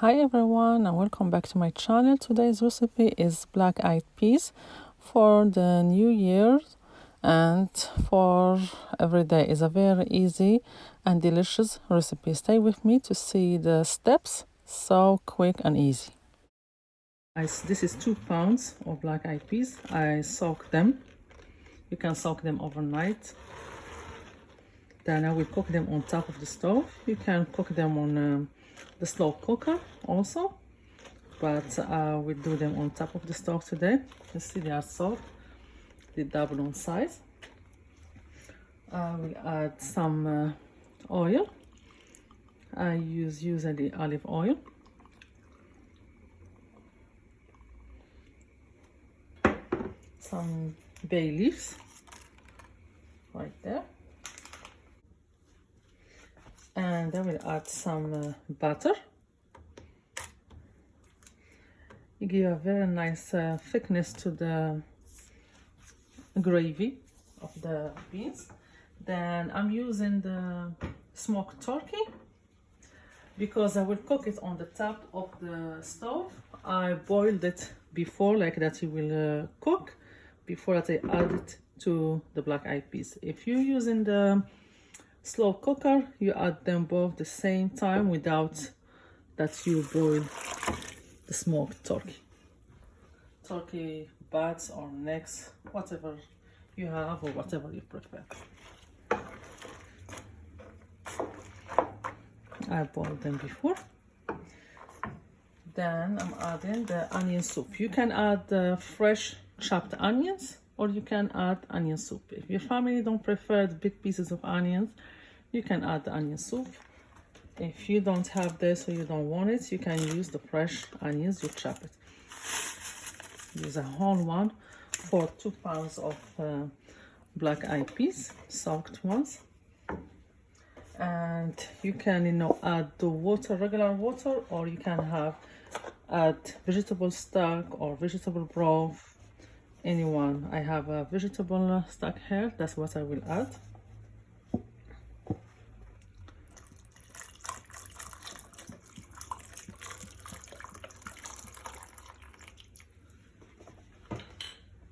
Hi everyone and welcome back to my channel. Today's recipe is black-eyed peas for the new year and for every day. Is a very easy and delicious recipe. Stay with me to see the steps. So quick and easy. This is 2 pounds of black-eyed peas. I soak them. You can soak them overnight. Then I will cook them on top of the stove. You can cook them on the slow cooker also, but I will do them on top of the stove today. You see they are soft, they double on size. I will add some oil. I use usually olive oil. Some bay leaves right there. And I will add some butter. You give a very nice thickness to the gravy of the beans. Then I'm using the smoked turkey because I will cook it on the top of the stove. I boiled it before, like that it will cook before that I add it to the black-eyed peas. If you're using the slow cooker, you add them both the same time without that you boil the smoked turkey butts or necks, whatever you have or whatever you prefer. I boiled them before. Then I'm adding the onion soup. You can add fresh chopped onions or you can add onion soup. If your family don't prefer the big pieces of onions, you can add the onion soup. If you don't have this or you don't want it, you can use the fresh onions, you chop it. Use a whole one for 2 pounds of black-eyed peas, soaked ones. And you can, add the water, regular water, or you can add vegetable stock or vegetable broth, anyone. I have a vegetable stock here, that's what I will add.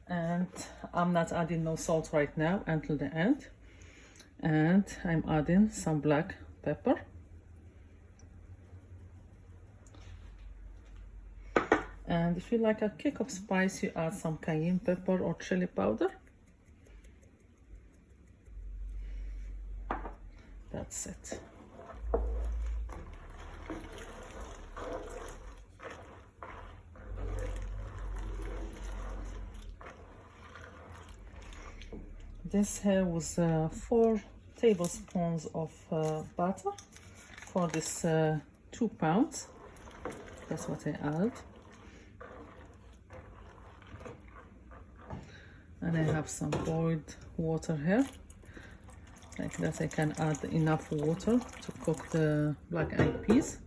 And I'm not adding no salt right now until the end. And I'm adding some black pepper. And if you like a kick of spice, you add some cayenne pepper or chili powder. That's it. This here was 4 tablespoons of butter for this 2 pounds. That's what I add. And I have some boiled water here. Like that I can add enough water to cook the black-eyed peas.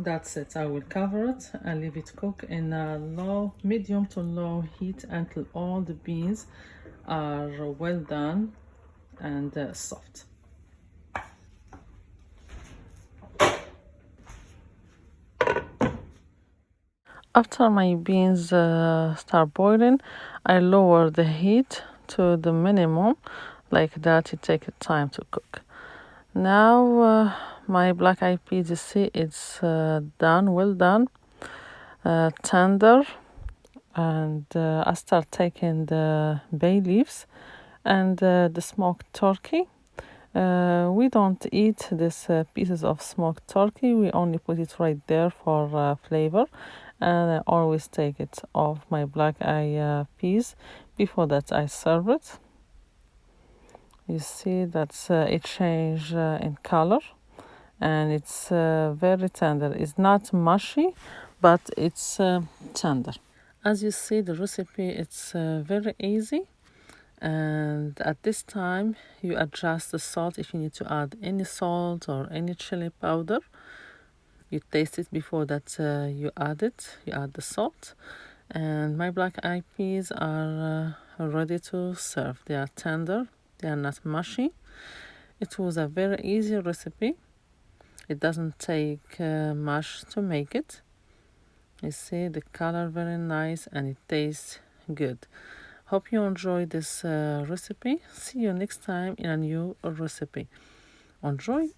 That's it. I will cover it and leave it cook in a medium to low heat until all the beans are well done and soft. After my beans start boiling, I lower the heat to the minimum, like that it takes time to cook. Now my black-eyed peas, you see, it's done, well done, tender. And I start taking the bay leaves and the smoked turkey. We don't eat these pieces of smoked turkey. We only put it right there for flavor. And I always take it off my black-eyed peas. Before that I serve it. You see that it changed in color and it's very tender. It's not mushy, but it's tender. As you see, the recipe, it's very easy. And at this time, you adjust the salt if you need to add any salt or any chili powder. You taste it before that you add it. You add the salt. And my black-eyed peas are ready to serve. They are tender. They are not mushy. It was a very easy recipe. It doesn't take much to make it. You see the color very nice and it tastes good. Hope you enjoyed this recipe. See you next time in a new recipe. Enjoy!